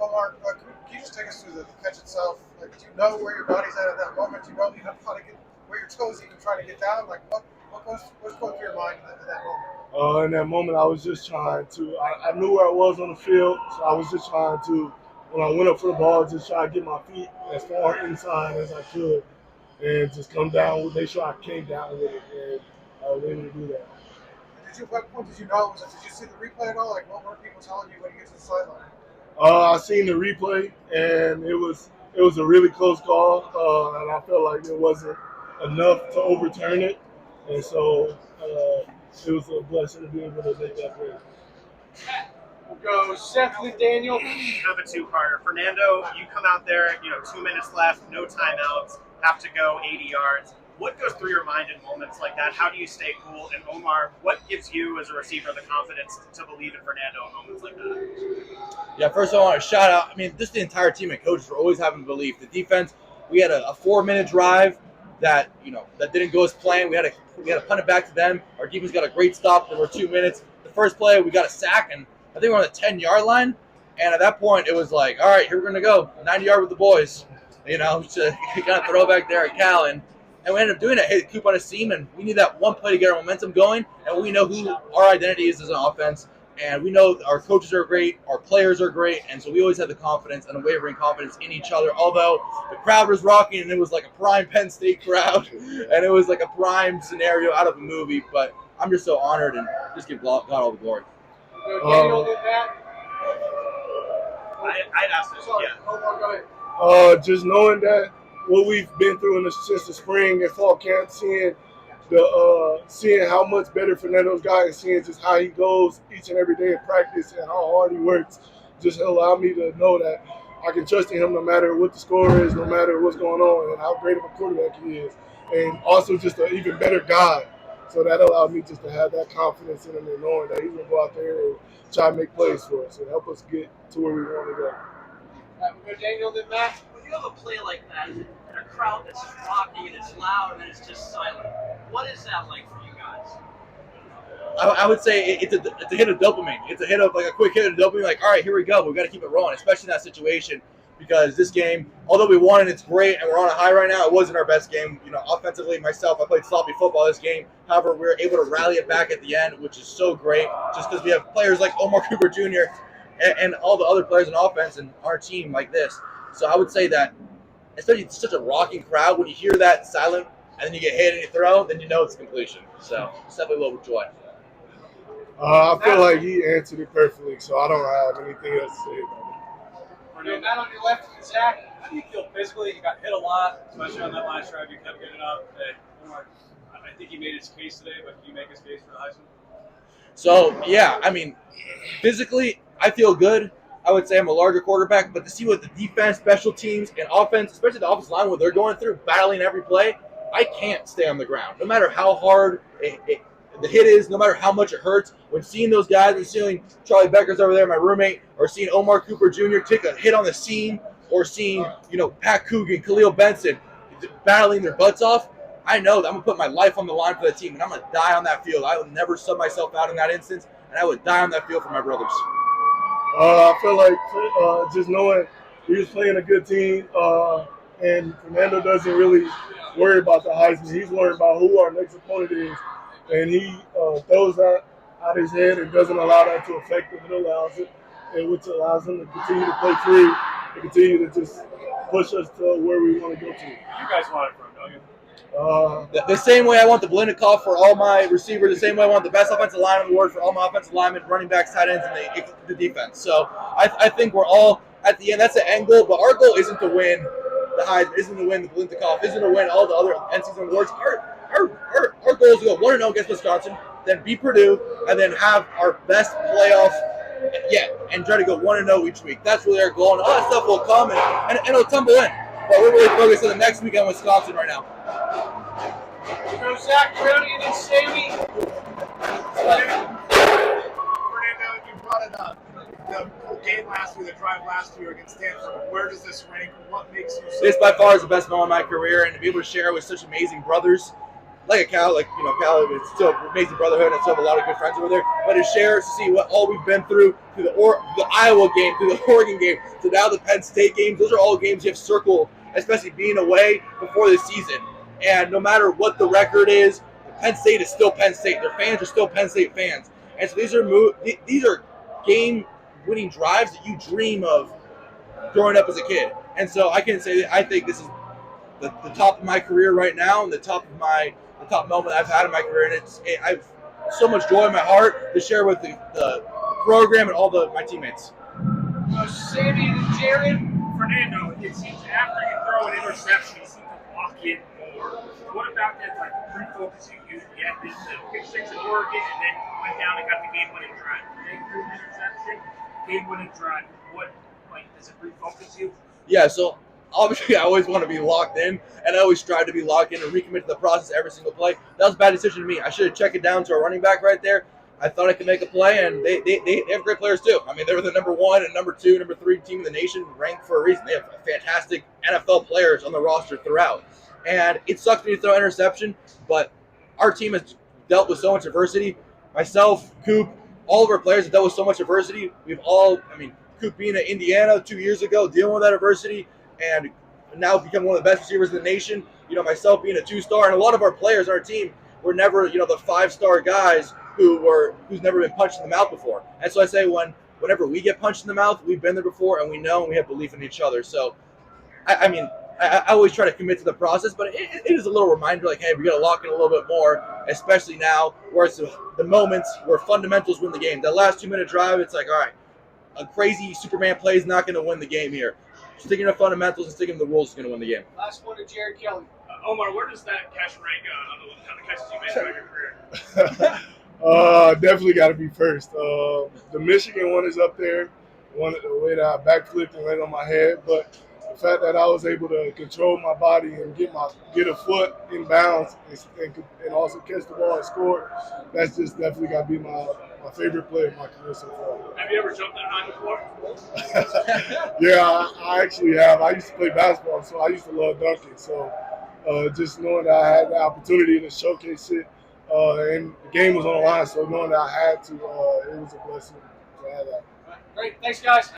Omar, can you just take us through the catch itself? Like, do you know where your body's at that moment? Do you know even how to get where your toes even trying to get down? Like, what's going through your mind at that moment? In that moment, I was just trying to. I knew where I was on the field, so I was just trying to. When I went up for the ball, just try to get my feet as far inside as I could, and just come down with. Make sure I came down with it, and I was able to do that. What point did you know? Did you see the replay at all? Like, what were people telling you when you get to the sideline? I seen the replay, and it was a really close call, and I felt like it wasn't enough to overturn it, and so it was a blessing to be able to make that play. We'll go Seth and Daniel. Kind of a two-parter. Fernando, you come out there, 2 minutes left, no timeouts, have to go 80 yards. What goes through your mind in moments like that? How do you stay cool? And Omar, what gives you as a receiver the confidence to believe in Fernando in moments like that? Yeah, first I want to shout out. I mean, just the entire team and coaches were always having belief. The defense, we had a 4-minute drive that that didn't go as planned. We had to punt it back to them. Our defense got a great stop. There were 2 minutes. The first play, we got a sack, and I think we're on the 10-yard line. And at that point, it was like, all right, here we're gonna go, 90-yard with the boys. To kind of throw back there at Cal, and we ended up doing it. Hit Coop on a seam, and we need that one play to get our momentum going. And we know who our identity is as an offense, and we know our coaches are great, our players are great, and so we always had the confidence and unwavering confidence in each other. Although the crowd was rocking, and it was like a prime Penn State crowd, and it was like a prime scenario out of a movie. But I'm just so honored and just give God all the glory. Daniel did that. I'd ask this. Yeah. Omar, go ahead. Just knowing that what we've been through since the spring and fall camp, seeing how much better Fernando's got, and seeing just how he goes each and every day in practice and how hard he works, just allowed me to know that I can trust in him no matter what the score is, no matter what's going on, and how great of a quarterback he is, and also just an even better guy. So that allowed me just to have that confidence in him and knowing that he's going to go out there and try to make plays for us and help us get to where we want to go. We'll go Daniel, then Matt. When you have a play like that in a crowd that's rocking and it's loud and then it's just silent, what is that like for you guys? I would say it's a hit of dopamine. It's a hit of like a quick hit of dopamine. Like, all right, here we go. We've got to keep it rolling, especially in that situation, because this game, although we won and it's great and we're on a high right now, it wasn't our best game. Offensively, myself, I played sloppy football this game. However, we were able to rally it back at the end, which is so great, just because we have players like Omar Cooper Jr. and all the other players in offense and our team like this. So I would say that, especially it's such a rocking crowd, when you hear that silent and then you get hit and you throw, then you know it's completion. So it's definitely a little joy. I feel like he answered it perfectly, so I don't have anything else to say about it. Matt on your left, Zach. How do you feel physically? You got hit a lot, especially on that last drive. You kept getting up. I think he made his case today, but can you make his case for the Heisman? So, yeah, I mean, physically, I feel good. I would say I'm a larger quarterback, but to see what the defense, special teams, and offense, especially the offensive line, what they're going through, battling every play, I can't stay on the ground. No matter how hard the hit is, no matter how much it hurts, when seeing those guys and seeing Charlie Becker's over there, my roommate, or seeing Omar Cooper Jr. take a hit on the seam, or seeing, Pat Coogan, Khalil Benson battling their butts off, I know that I'm going to put my life on the line for the team, and I'm going to die on that field. I will never sub myself out in that instance, and I would die on that field for my brothers. I feel like just knowing he was playing a good team, and Fernando doesn't really worry about the Heisman. He's worried about who our next opponent is, and he throws that out his head and doesn't allow that to affect him. It allows it, and which allows him to continue to play free and continue to just push us to where we want to go to. You guys want it from, don't you? The same way I want the Blindikoff for all my receivers, the same way I want the best offensive lineman award for all my offensive linemen, running backs, tight ends, and the defense. So I think we're all at the end. That's the end goal, but our goal isn't to win the Heisman, isn't to win the Blindikoff, isn't to win all the other end-season awards. Our goal is to go 1-0 against Wisconsin, then beat Purdue, and then have our best playoff yet, and try to go 1-0 each week. That's really our goal, and all that stuff will come and it'll tumble in. But we're really focused on the next week on Wisconsin right now. So Zach, Brownie, and then Sammy. Fernando, you brought it up. The game last year, the drive last year against Stanford. Where does this rank? What makes you so This by far is the best moment of my career, and to be able to share it with such amazing brothers like a Cal, Cal, it's still an amazing brotherhood and still have a lot of good friends over there. But to share, to see what all we've been through the Iowa game, through the Oregon game, to now the Penn State games, those are all games you have circled, especially being away before the season. And no matter what the record is, Penn State is still Penn State. Their fans are still Penn State fans. And so these are game-winning drives that you dream of growing up as a kid. And so I can say that I think this is the top of my career right now, and the top moment I've had in my career, and I've so much joy in my heart to share with the program and all my teammates. Sammy and Jared, Fernando, it seems after you throw an interception, you seem to lock in more. What about that refocus you had this pick six in Oregon, and then went down and got the game-winning drive? They threw an interception, game-winning drive. What does it refocus you? Yeah, so obviously I always want to be locked in, and I always strive to be locked in and recommit to the process every single play. That was a bad decision to me. I should have checked it down to our running back right there. I thought I could make a play, and they have great players too. I mean, they were the number 1 and number 2, number 3 team in the nation, ranked for a reason. They have fantastic NFL players on the roster throughout. And it sucks me to throw an interception, but our team has dealt with so much adversity. Myself, Coop, all of our players have dealt with so much adversity. Coop being at Indiana 2 years ago, dealing with that adversity, and now become one of the best receivers in the nation. Myself being a 2-star, and a lot of our players on our team were never, the 5-star guys who's never been punched in the mouth before. And so I say whenever we get punched in the mouth, we've been there before, and we know, and we have belief in each other. So, I always try to commit to the process, but it is a little reminder, like, hey, we got to lock in a little bit more, especially now, where it's the moments where fundamentals win the game. That last 2-minute drive, it's like, all right, a crazy Superman play is not going to win the game here. Sticking to fundamentals and sticking to the rules is going to win the game. Last one to Jared Kelly. Omar, where does that catch rank on the catches you made throughout your career? Definitely got to be first. The Michigan one is up there. The way that I backflipped and landed on my head, but the fact that I was able to control my body and get a foot in bounds and also catch the ball and score, that's just definitely got to be my favorite play of my career so far. Have you ever jumped that high before? Yeah, I actually have. I used to play basketball, so I used to love dunking. So just knowing that I had the opportunity to showcase it, and the game was on the line, so knowing that I had to, it was a blessing to have that. Great. Thanks, guys.